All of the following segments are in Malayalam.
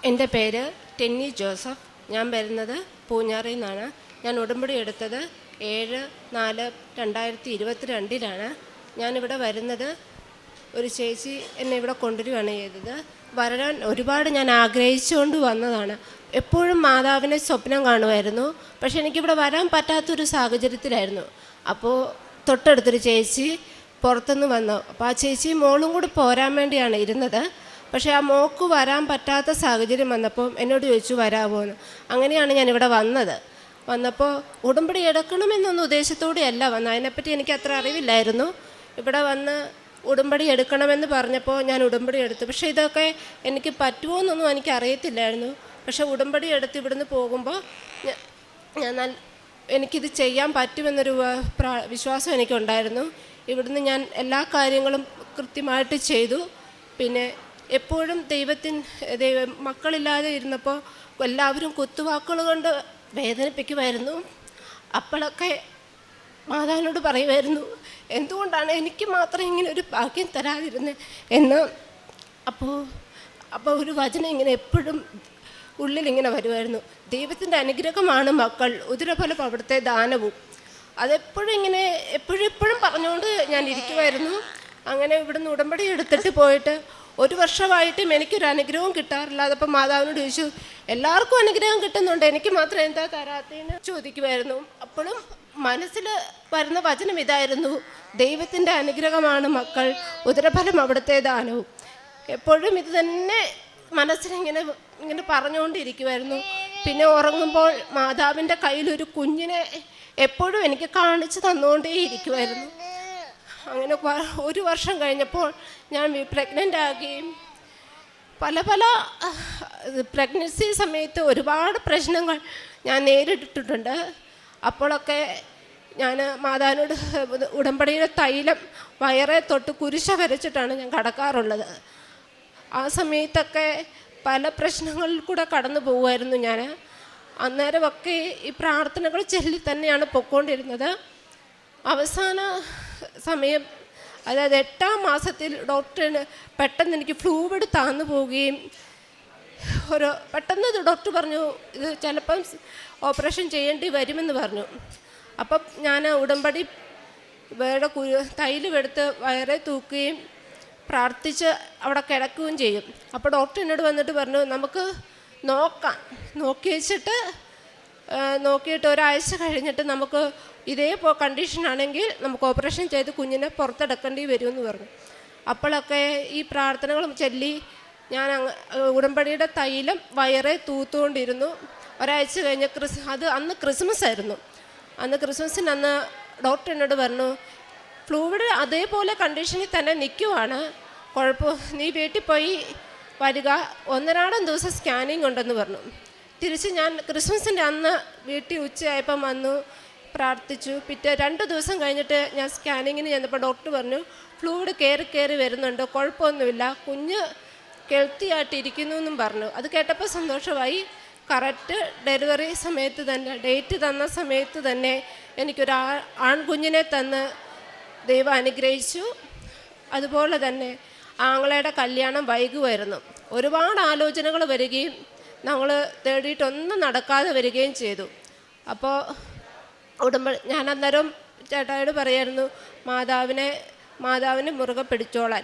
എൻ്റെ പേര് ടെന്നി ജോസഫ്. ഞാൻ വരുന്നത് പൂഞ്ഞാറിൽ നിന്നാണ്. ഞാൻ ഉടമ്പടി എടുത്തത് 7/4/2022 ഞാനിവിടെ വരുന്നത് ഒരു ചേച്ചി എന്നെ ഇവിടെ കൊണ്ടുവരികയാണ് ചെയ്തത്. വരാൻ ഒരുപാട് ഞാൻ ആഗ്രഹിച്ചുകൊണ്ട് വന്നതാണ്. എപ്പോഴും മാതാവിനെ സ്വപ്നം കാണുമായിരുന്നു. പക്ഷെ എനിക്കിവിടെ വരാൻ പറ്റാത്തൊരു സാഹചര്യത്തിലായിരുന്നു. അപ്പോൾ തൊട്ടടുത്തൊരു ചേച്ചി പുറത്തുനിന്ന് വന്നു. അപ്പോൾ ആ ചേച്ചി മോളും കൂടി പോരാൻ വേണ്ടിയാണ് ഇരുന്നത്. പക്ഷേ ആ മോക്ക് വരാൻ പറ്റാത്ത സാഹചര്യം വന്നപ്പോൾ എന്നോട് ചോദിച്ചു വരാമോ എന്ന്. അങ്ങനെയാണ് ഞാനിവിടെ വന്നപ്പോൾ ഉടമ്പടി എടുക്കണമെന്നൊന്നും ഉദ്ദേശത്തോടെയല്ല വന്നത്. അതിനെപ്പറ്റി എനിക്ക് അത്ര അറിവില്ലായിരുന്നു. ഇവിടെ വന്ന് ഉടമ്പടി എടുക്കണമെന്ന് പറഞ്ഞപ്പോൾ ഞാൻ ഉടമ്പടി എടുത്തു. പക്ഷേ ഇതൊക്കെ എനിക്ക് പറ്റുമോ എന്നൊന്നും എനിക്ക് അറിയത്തില്ലായിരുന്നു. പക്ഷേ ഉടമ്പടി എടുത്ത് ഇവിടുന്ന് പോകുമ്പോൾ എനിക്കിത് ചെയ്യാൻ പറ്റുമെന്നൊരു വിശ്വാസം എനിക്കുണ്ടായിരുന്നു. ഇവിടുന്ന് ഞാൻ എല്ലാ കാര്യങ്ങളും കൃത്യമായിട്ട് ചെയ്തു. പിന്നെ എപ്പോഴും മക്കളില്ലാതെ ഇരുന്നപ്പോൾ എല്ലാവരും കുത്തുവാക്കുകൾ കൊണ്ട് വേദനിപ്പിക്കുമായിരുന്നു. അപ്പോഴൊക്കെ മാതാവിനോട് പറയുമായിരുന്നു, എന്തുകൊണ്ടാണ് എനിക്ക് മാത്രം ഇങ്ങനെ ഒരു ഭാഗ്യം തരാതിരുന്നത് എന്ന്. അപ്പോൾ ഒരു വചനം ഇങ്ങനെ എപ്പോഴും ഉള്ളിലിങ്ങനെ വരുമായിരുന്നു, ദൈവത്തിൻ്റെ അനുഗ്രഹമാണ് മക്കൾ, ഉദരഫലം അവിടുത്തെ ദാനവും. അതെപ്പോഴും ഇങ്ങനെ എപ്പോഴും പറഞ്ഞുകൊണ്ട് ഞാൻ ഇരിക്കുമായിരുന്നു. അങ്ങനെ ഇവിടുന്ന് ഉടമ്പടി എടുത്തിട്ട് പോയിട്ട് 1 വർഷമായിട്ടും എനിക്കൊരു അനുഗ്രഹവും കിട്ടാറില്ല. അതപ്പോൾ മാതാവിനോട് ചോദിച്ചു, എല്ലാവർക്കും അനുഗ്രഹം കിട്ടുന്നുണ്ട്, എനിക്ക് മാത്രം എന്താ തരാത്തേന്ന് ചോദിക്കുമായിരുന്നു. അപ്പോഴും മനസ്സിൽ വരുന്ന വചനം ഇതായിരുന്നു, ദൈവത്തിൻ്റെ അനുഗ്രഹമാണ് മക്കൾ, ഉദരഫലം അവിടുത്തെ ദാനവും. എപ്പോഴും ഇത് തന്നെ മനസ്സിലിങ്ങനെ പറഞ്ഞുകൊണ്ടിരിക്കുമായിരുന്നു. പിന്നെ ഉറങ്ങുമ്പോൾ മാതാവിൻ്റെ കയ്യിലൊരു കുഞ്ഞിനെ എപ്പോഴും എനിക്ക് കാണിച്ചു തന്നുകൊണ്ടേ ഇരിക്കുമായിരുന്നു. അങ്ങനെ 1 വർഷം കഴിഞ്ഞപ്പോൾ ഞാൻ പ്രഗ്നൻ്റ് ആകുകയും പല പ്രഗ്നൻസി സമയത്ത് ഒരുപാട് പ്രശ്നങ്ങൾ ഞാൻ നേരിട്ടിട്ടുണ്ട്. അപ്പോഴൊക്കെ ഞാൻ മാതാവിനോട് ഉടമ്പടിയുടെ തൈലം വയറെ തൊട്ട് കുരിശ വരച്ചിട്ടാണ് ഞാൻ കടക്കാറുള്ളത്. ആ സമയത്തൊക്കെ പല പ്രശ്നങ്ങളിൽ കൂടെ കടന്നു പോകുമായിരുന്നു ഞാൻ. അന്നേരമൊക്കെ ഈ പ്രാർത്ഥനകൾ ചൊല്ലി തന്നെയാണ് പൊയ്ക്കൊണ്ടിരുന്നത്. അവസാന സമയം, അതായത് 8ാം മാസത്തിൽ ഡോക്ടറിന് പെട്ടെന്ന് എനിക്ക് ഫ്ലൂയിഡ് താന്നു പോവുകയും പെട്ടെന്ന് ഡോക്ടർ പറഞ്ഞു, ഇത് ചിലപ്പം ഓപ്പറേഷൻ ചെയ്യേണ്ടി വരുമെന്ന് പറഞ്ഞു. അപ്പം ഞാൻ ഉടമ്പടി തൈലമെടുത്ത് വയറെ തൂക്കുകയും പ്രാർത്ഥിച്ച് അവിടെ കിടക്കുകയും ചെയ്യും. അപ്പോൾ ഡോക്ടർ എന്നോട് വന്നിട്ട് പറഞ്ഞു, നമുക്ക് നോക്കിയിട്ട് ഒരാഴ്ച കഴിഞ്ഞിട്ട് നമുക്ക് ഇതേപോലെ കണ്ടീഷനാണെങ്കിൽ നമുക്ക് ഓപ്പറേഷൻ ചെയ്ത് കുഞ്ഞിനെ പുറത്തെടുക്കേണ്ടി വരുമെന്ന് പറഞ്ഞു. അപ്പോഴൊക്കെ ഈ പ്രാർത്ഥനകളും ചൊല്ലി ഞാൻ ഉടമ്പടിയുടെ തൈലം വയറെ തൂത്തുകൊണ്ടിരുന്നു. ഒരാഴ്ച കഴിഞ്ഞ് അന്ന് ക്രിസ്മസ് ആയിരുന്നു. ക്രിസ്മസിന് ഡോക്ടർ എന്നോട് പറഞ്ഞു, ഫ്ലൂയിഡ് അതേപോലെ കണ്ടീഷനിൽ തന്നെ നിൽക്കുവാണ്, നീ വീട്ടിൽ പോയി വരിക, 1 ദിവസം സ്കാനിങ് ഉണ്ടെന്ന് പറഞ്ഞു. തിരിച്ച് ഞാൻ ക്രിസ്മസിൻ്റെ അന്ന് വീട്ടിൽ ഉച്ചയായപ്പം വന്നു, പ്രാർത്ഥിച്ചു. പിറ്റേ 2 ദിവസം കഴിഞ്ഞിട്ട് ഞാൻ സ്കാനിങ്ങിന് ചെന്നപ്പോൾ ഡോക്ടർ പറഞ്ഞു, ഫ്ലൂയിഡ് കയറി വരുന്നുണ്ട്, കുഴപ്പമൊന്നുമില്ല, കുഞ്ഞ് ഹെൽത്തിയായിട്ടിരിക്കുന്നു എന്നും പറഞ്ഞു. അത് കേട്ടപ്പോൾ സന്തോഷമായി. കറക്റ്റ് ഡെലിവറി സമയത്ത് തന്നെ, ഡേറ്റ് തന്ന സമയത്ത് തന്നെ എനിക്കൊരു ആൺകുഞ്ഞിനെ തന്ന് ദൈവം അനുഗ്രഹിച്ചു. അതുപോലെ തന്നെ ആങ്ങളയുടെ കല്യാണം വൈകുമായിരുന്നു. ഒരുപാട് ആലോചനകൾ വരികയും ഞങ്ങൾ തേടിയിട്ടൊന്നും നടക്കാതെ വരികയും ചെയ്തു. അപ്പോൾ ഞാൻ അന്നേരം ചേട്ടായോട് പറയായിരുന്നു, മാതാവിനെ മുറുകെ പിടിച്ചോളാൻ.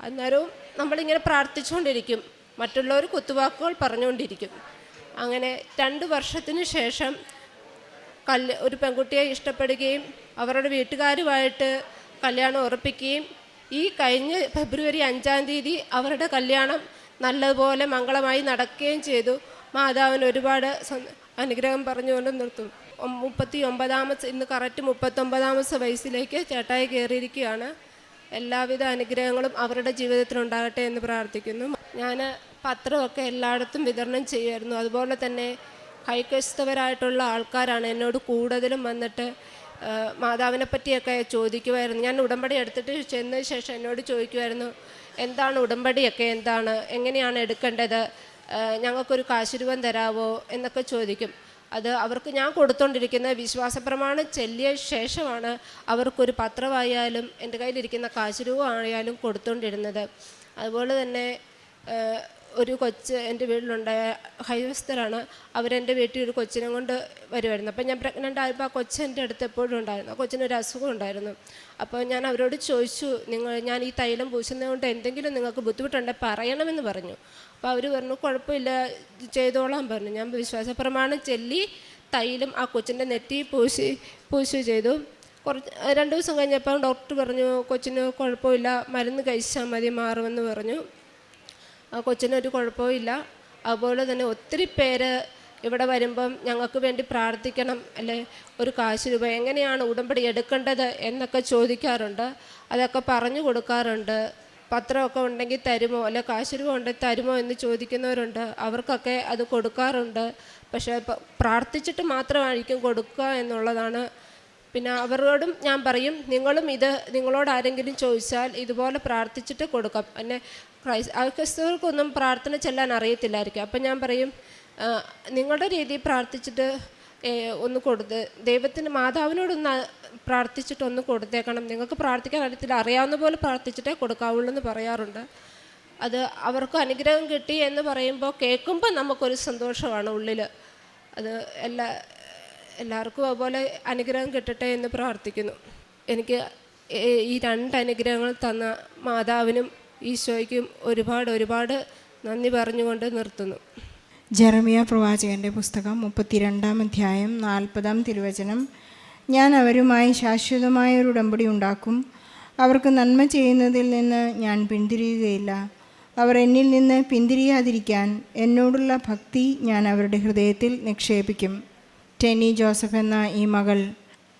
അന്നേരവും നമ്മളിങ്ങനെ പ്രാർത്ഥിച്ചുകൊണ്ടിരിക്കും, മറ്റുള്ളവർ കുത്തുവാക്കുകൾ പറഞ്ഞുകൊണ്ടിരിക്കും. അങ്ങനെ 2 വർഷത്തിന് ശേഷം ഒരു പെൺകുട്ടിയെ ഇഷ്ടപ്പെടുകയും അവരുടെ വീട്ടുകാരുമായിട്ട് കല്യാണം ഉറപ്പിക്കുകയും ഈ കഴിഞ്ഞ ഫെബ്രുവരി 5-ാം തീയതി അവരുടെ കല്യാണം നല്ലതുപോലെ മംഗളമായി നടക്കുകയും ചെയ്തു. മാതാവിന് ഒരുപാട് അനുഗ്രഹം പറഞ്ഞുകൊണ്ട് നിർത്തും. ഇന്ന് കറക്റ്റ് 39ാമത്തെ വയസ്സിലേക്ക് ചേട്ടായി കയറിയിരിക്കുകയാണ്. എല്ലാവിധ അനുഗ്രഹങ്ങളും അവരുടെ ജീവിതത്തിലുണ്ടാകട്ടെ എന്ന് പ്രാർത്ഥിക്കുന്നു. ഞാൻ പത്രമൊക്കെ എല്ലായിടത്തും വിതരണം ചെയ്യുമായിരുന്നു. അതുപോലെ തന്നെ ക്രൈസ്തവരായിട്ടുള്ള ആൾക്കാരാണ് എന്നോട് കൂടുതലും വന്നിട്ട് മാതാവിനെ പറ്റിയൊക്കെ ചോദിക്കുമായിരുന്നു. ഞാൻ ഉടമ്പടി എടുത്തിട്ട് ചെന്നതിന് ശേഷം എന്നോട് ചോദിക്കുമായിരുന്നു, എന്താണ് ഉടമ്പടിയൊക്കെ, എങ്ങനെയാണ് എടുക്കേണ്ടത്, ഞങ്ങൾക്കൊരു കാശുരൂപം തരാമോ എന്നൊക്കെ ചോദിക്കും. അത് അവർക്ക് ഞാൻ കൊടുത്തുകൊണ്ടിരിക്കുന്ന വിശ്വാസപ്രമാണം ചൊല്ലിയ ശേഷമാണ് അവർക്കൊരു പത്രമായാലും എൻ്റെ കയ്യിലിരിക്കുന്ന കാശുരൂപമായാലും കൊടുത്തുകൊണ്ടിരുന്നത്. അതുപോലെ തന്നെ ഒരു കൊച്ച് എൻ്റെ വീട്ടിലുണ്ടായ ഹൈവസ്ഥരാണ്. അവരെൻ്റെ വീട്ടിൽ ഒരു കൊച്ചിനെ കൊണ്ട് വരുമായിരുന്നു. അപ്പോൾ ഞാൻ പ്രഗ്നൻ്റ് ആയപ്പോൾ ആ കൊച്ച് എൻ്റെ അടുത്ത് എപ്പോഴും ഉണ്ടായിരുന്നു. ആ കൊച്ചിനൊരു അസുഖം ഉണ്ടായിരുന്നു. അപ്പോൾ ഞാൻ അവരോട് ചോദിച്ചു, ഞാൻ ഈ തൈലം പൂശുന്നത് കൊണ്ട് എന്തെങ്കിലും നിങ്ങൾക്ക് ബുദ്ധിമുട്ടുണ്ടെങ്കിൽ പറയണമെന്ന് പറഞ്ഞു. അപ്പോൾ അവർ പറഞ്ഞു കുഴപ്പമില്ല, ചെയ്തോളാൻ പറഞ്ഞു. ഞാൻ വിശ്വാസപ്രമാണം ചൊല്ലി തൈലം ആ കൊച്ചിൻ്റെ നെറ്റി പൂശി ചെയ്തു. 2 ദിവസം കഴിഞ്ഞപ്പോൾ ഡോക്ടർ പറഞ്ഞു കൊച്ചിന് കുഴപ്പമില്ല, മരുന്ന് കഴിച്ചാൽ മതി, മാറുമെന്ന് പറഞ്ഞു. ആ കൊച്ചിനൊരു കുഴപ്പമില്ല. അതുപോലെ തന്നെ ഒത്തിരി പേര് ഇവിടെ വരുമ്പം ഞങ്ങൾക്ക് വേണ്ടി പ്രാർത്ഥിക്കണം, അല്ലെ ഒരു കാശ് രൂപ എങ്ങനെയാണ് ഉടമ്പടി എടുക്കേണ്ടത് എന്നൊക്കെ ചോദിക്കാറുണ്ട്. അതൊക്കെ പറഞ്ഞു കൊടുക്കാറുണ്ട്. പത്രമൊക്കെ ഉണ്ടെങ്കിൽ തരുമോ, അല്ലെ കാശ് രൂപ ഉണ്ടെങ്കിൽ തരുമോ എന്ന് ചോദിക്കുന്നവരുണ്ട്. അവർക്കൊക്കെ അത് കൊടുക്കാറുണ്ട്. പക്ഷേ പ്രാർത്ഥിച്ചിട്ട് മാത്രമായിരിക്കും കൊടുക്കുക എന്നുള്ളതാണ്. പിന്നെ അവരോടും ഞാൻ പറയും, നിങ്ങളും ഇത് നിങ്ങളോട് ആരെങ്കിലും ചോദിച്ചാൽ ഇതുപോലെ പ്രാർത്ഥിച്ചിട്ട് കൊടുക്കാം. പിന്നെ ക്രൈസ്തവർക്കൊന്നും പ്രാർത്ഥന ചെല്ലാൻ അറിയത്തില്ലായിരിക്കും. അപ്പം ഞാൻ പറയും, നിങ്ങളുടെ രീതിയിൽ പ്രാർത്ഥിച്ചിട്ട് ഒന്ന് കൊടുത്ത് ദൈവത്തിന് മാതാവിനോടൊന്ന് പ്രാർത്ഥിച്ചിട്ടൊന്ന് കൊടുത്തേക്കണം. നിങ്ങൾക്ക് പ്രാർത്ഥിക്കാൻ അറിയത്തില്ല, അറിയാവുന്ന പോലെ പ്രാർത്ഥിച്ചിട്ടേ കൊടുക്കാവുള്ളൂ എന്ന് പറയാറുണ്ട്. അത് അവർക്ക് അനുഗ്രഹം കിട്ടി എന്ന് പറയുമ്പോൾ കേൾക്കുമ്പോൾ നമുക്കൊരു സന്തോഷമാണ് ഉള്ളിൽ. അത് എല്ലാവർക്കും അതുപോലെ അനുഗ്രഹം കിട്ടട്ടെ എന്ന് പ്രാർത്ഥിക്കുന്നു. എനിക്ക് ഈ 2 അനുഗ്രഹങ്ങൾ തന്ന മാതാവിനും ഈശോയ്ക്കും ഒരുപാട് നന്ദി പറഞ്ഞുകൊണ്ട് നിർത്തുന്നു. ജെറമിയ പ്രവാചകൻ്റെ പുസ്തകം 32-ാം അധ്യായം 40-ാം തിരുവചനം. ഞാൻ അവരുമായി ശാശ്വതമായൊരു ഉടമ്പടി ഉണ്ടാക്കും, അവർക്ക് നന്മ ചെയ്യുന്നതിൽ നിന്ന് ഞാൻ പിന്തിരിയുകയില്ല. അവർ എന്നിൽ നിന്ന് പിന്തിരിയാതിരിക്കാൻ എന്നോടുള്ള ഭക്തി ഞാൻ അവരുടെ ഹൃദയത്തിൽ നിക്ഷേപിക്കും. ടെനി ജോസഫ് എന്ന ഈ മകൾ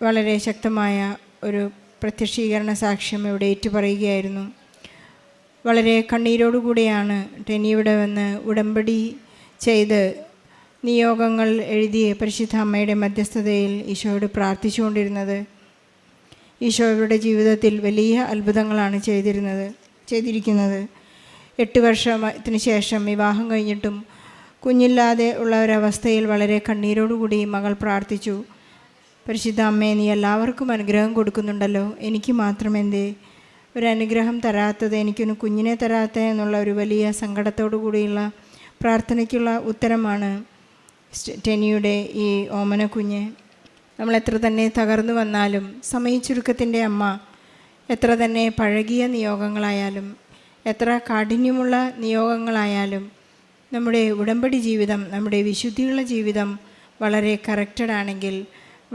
വളരെ ശക്തമായ ഒരു പ്രത്യക്ഷീകരണ സാക്ഷ്യം ഇവിടെ ഏറ്റുപറയുകയായിരുന്നു. വളരെ കണ്ണീരോടുകൂടിയാണ് ടെനി ഇവിടെ വന്ന് ഉടമ്പടി ചെയ്ത് നിയോഗങ്ങൾ എഴുതി പരിശുദ്ധ അമ്മയുടെ മധ്യസ്ഥതയിൽ ഈശോയോട് പ്രാർത്ഥിച്ചുകൊണ്ടിരുന്നത്. ഈശോ ഇവരുടെ ജീവിതത്തിൽ വലിയ അത്ഭുതങ്ങളാണ് ചെയ്തിരിക്കുന്നത്. 8 വർഷത്തിന് ശേഷം വിവാഹം കഴിഞ്ഞിട്ടും കുഞ്ഞില്ലാതെ ഉള്ള ഒരവസ്ഥയിൽ വളരെ കണ്ണീരോടുകൂടി മകൾ പ്രാർത്ഥിച്ചു, പരിശുദ്ധ അമ്മേ, നീ എല്ലാവർക്കും അനുഗ്രഹം കൊടുക്കുന്നുണ്ടല്ലോ, എനിക്ക് മാത്രം എന്തേ ഒരു അനുഗ്രഹം തരാത്തത്, എനിക്കൊന്ന് കുഞ്ഞിനെ തരാത്ത എന്നുള്ള ഒരു വലിയ സങ്കടത്തോടു കൂടിയുള്ള പ്രാർത്ഥനയ്ക്കുള്ള ഉത്തരമാണ് ടെനിയുടെ ഈ ഓമന കുഞ്ഞ്. നമ്മളെത്ര തന്നെ തകർന്നു വന്നാലും സമയച്ചുരുക്കത്തിൻ്റെ അമ്മ എത്ര തന്നെ പഴകിയ നിയോഗങ്ങളായാലും എത്ര കാഠിന്യമുള്ള നിയോഗങ്ങളായാലും നമ്മുടെ ഉടമ്പടി ജീവിതം, നമ്മുടെ വിശുദ്ധിയുള്ള ജീവിതം വളരെ കറക്റ്റഡ് ആണെങ്കിൽ,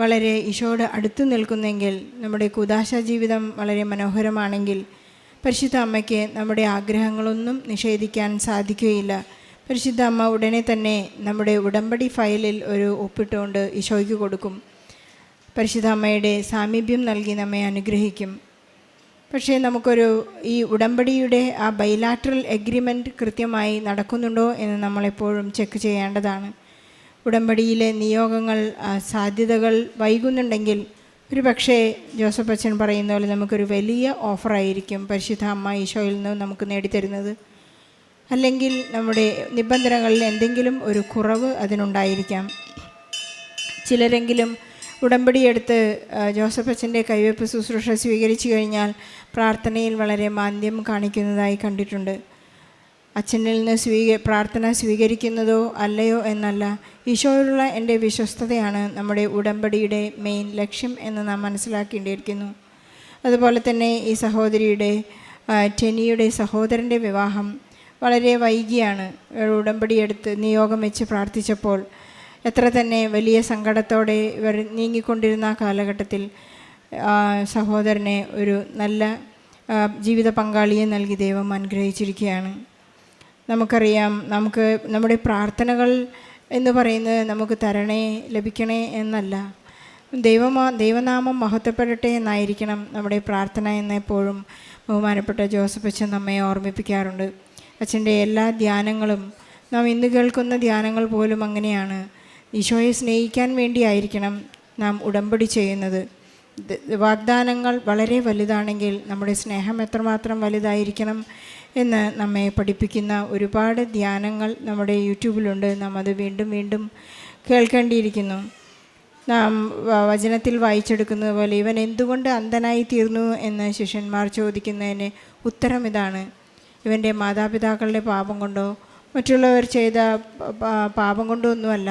വളരെ ഈശോയോട് അടുത്ത് നിൽക്കുന്നെങ്കിൽ, നമ്മുടെ കുദാശ ജീവിതം വളരെ മനോഹരമാണെങ്കിൽ പരിശുദ്ധ അമ്മയ്ക്ക് നമ്മുടെ ആഗ്രഹങ്ങളൊന്നും നിഷേധിക്കാൻ സാധിക്കുകയില്ല. പരിശുദ്ധ അമ്മ ഉടനെ തന്നെ നമ്മുടെ ഉടമ്പടി ഫയലിൽ ഒരു ഒപ്പിട്ടുകൊണ്ട് ഈശോയ്ക്ക് കൊടുക്കും. പരിശുദ്ധ അമ്മയുടെ സാമീപ്യം നൽകി നമ്മെ അനുഗ്രഹിക്കും. പക്ഷേ ഈ ഉടമ്പടിയുടെ ആ ബൈലാറ്ററൽ എഗ്രിമെൻറ്റ് കൃത്യമായി നടക്കുന്നുണ്ടോ എന്ന് നമ്മളെപ്പോഴും ചെക്ക് ചെയ്യേണ്ടതാണ്. ഉടമ്പടിയിലെ നിയോഗങ്ങൾ, സാധ്യതകൾ വൈകുന്നുണ്ടെങ്കിൽ ഒരു പക്ഷേ ജോസഫ് അച്ഛൻ പറയുന്ന പോലെ നമുക്കൊരു വലിയ ഓഫറായിരിക്കും പരിശുദ്ധ അമ്മ ഈശോയിൽ നിന്ന് നമുക്ക് നേടിത്തരുന്നത്. അല്ലെങ്കിൽ നമ്മുടെ നിബന്ധനകളിൽ എന്തെങ്കിലും ഒരു കുറവ് അതിനുണ്ടായിരിക്കാം. ചിലരെങ്കിലും ഉടമ്പടിയെടുത്ത് ജോസഫ് അച്ഛൻ്റെ കൈവെപ്പ് ശുശ്രൂഷ സ്വീകരിച്ചു കഴിഞ്ഞാൽ പ്രാർത്ഥനയിൽ വളരെ മാന്ദ്യം കാണിക്കുന്നതായി കണ്ടിട്ടുണ്ട്. അച്ഛനിൽ നിന്ന് പ്രാർത്ഥന സ്വീകരിക്കുന്നതോ അല്ലയോ എന്നല്ല, ഈശോയോടുള്ള എൻ്റെ വിശ്വസ്തതയാണ് നമ്മുടെ ഉടമ്പടിയുടെ മെയിൻ ലക്ഷ്യം എന്ന് നാം മനസ്സിലാക്കേണ്ടിയിരിക്കുന്നു. അതുപോലെ തന്നെ ഈ സഹോദരിയുടെ ടെനിയുടെ സഹോദരൻ്റെ വിവാഹം വളരെ വൈകിയാണ്. ഉടമ്പടിയെടുത്ത് നിയോഗം വെച്ച് പ്രാർത്ഥിച്ചപ്പോൾ എത്ര തന്നെ വലിയ സങ്കടത്തോടെ ഇവർ നീങ്ങിക്കൊണ്ടിരുന്ന കാലഘട്ടത്തിൽ സഹോദരനെ ഒരു നല്ല ജീവിത പങ്കാളിയെ നൽകി ദൈവം അനുഗ്രഹിച്ചിരിക്കുകയാണ്. നമുക്കറിയാം, നമ്മുടെ പ്രാർത്ഥനകൾ എന്ന് പറയുന്നത് നമുക്ക് തരണേ, ലഭിക്കണേ എന്നല്ല, ദൈവനാമം മഹത്വപ്പെടട്ടെ എന്നായിരിക്കണം നമ്മുടെ പ്രാർത്ഥന എന്നെപ്പോഴും ബഹുമാനപ്പെട്ട ജോസഫ് അച്ഛൻ നമ്മെ ഓർമ്മിപ്പിക്കാറുണ്ട്. അച്ഛൻ്റെ എല്ലാ ധ്യാനങ്ങളും, നാം ഇന്ന് കേൾക്കുന്ന ധ്യാനങ്ങൾ പോലും അങ്ങനെയാണ്. ഈശോയെ സ്നേഹിക്കാൻ വേണ്ടിയായിരിക്കണം നാം ഉടമ്പടി ചെയ്യുന്നത്. വാഗ്ദാനങ്ങൾ വളരെ വലുതാണെങ്കിൽ നമ്മുടെ സ്നേഹം എത്രമാത്രം വലുതായിരിക്കണം എന്ന് നമ്മെ പഠിപ്പിക്കുന്ന ഒരുപാട് ധ്യാനങ്ങൾ നമ്മുടെ യൂട്യൂബിലുണ്ട്. നാം അത് വീണ്ടും വീണ്ടും കേൾക്കേണ്ടിയിരിക്കുന്നു. നാം വചനത്തിൽ വായിച്ചെടുക്കുന്നത് പോലെ ഇവൻ എന്തുകൊണ്ട് അന്ധനായി തീർന്നു എന്ന് ശിഷ്യന്മാർ ചോദിക്കുന്നതിന് ഉത്തരം ഇതാണ്: ഇവൻ്റെ മാതാപിതാക്കളുടെ പാപം കൊണ്ടോ മറ്റുള്ളവർ ചെയ്ത പാപം കൊണ്ടൊന്നുമല്ല,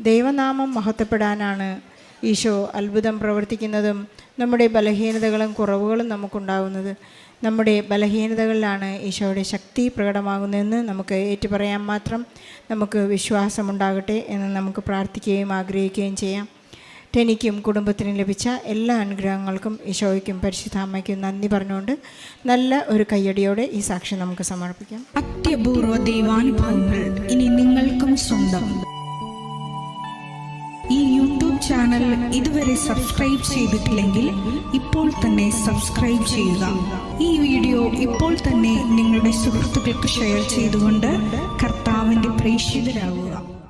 ദൈവനാമം മഹത്വപ്പെടാനാണ് ഈശോ അത്ഭുതം പ്രവർത്തിക്കുന്നതും നമ്മുടെ ബലഹീനതകളും കുറവുകളും നമുക്കുണ്ടാകുന്നത്. നമ്മുടെ ബലഹീനതകളിലാണ് ഈശോയുടെ ശക്തി പ്രകടമാകുന്നതെന്ന് നമുക്ക് ഏറ്റുപറയാൻ മാത്രം നമുക്ക് വിശ്വാസമുണ്ടാകട്ടെ എന്ന് നമുക്ക് പ്രാർത്ഥിക്കുകയും ആഗ്രഹിക്കുകയും ചെയ്യാം. എനിക്കും കുടുംബത്തിനും ലഭിച്ച എല്ലാ അനുഗ്രഹങ്ങൾക്കും ഈശോയ്ക്കും പരിശുദ്ധ അമ്മയ്ക്കും നന്ദി പറഞ്ഞുകൊണ്ട് നല്ല ഒരു കയ്യടിയോടെ ഈ സാക്ഷ്യം നമുക്ക് സമർപ്പിക്കാം. അത്യപൂർവ ദൈവാനുഭവങ്ങൾ ഇനി നിങ്ങൾക്കും സ്വന്തം. ഈ യൂട്യൂബ് ചാനൽ ഇതുവരെ സബ്സ്ക്രൈബ് ചെയ്തിട്ടില്ലെങ്കിൽ ഇപ്പോൾ തന്നെ സബ്സ്ക്രൈബ് ചെയ്യുക. ഈ വീഡിയോ ഇപ്പോൾ തന്നെ നിങ്ങളുടെ സുഹൃത്തുക്കൾക്ക് ഷെയർ ചെയ്തുകൊണ്ട് കർത്താവിൻ്റെ പ്രേക്ഷിതരാകുക.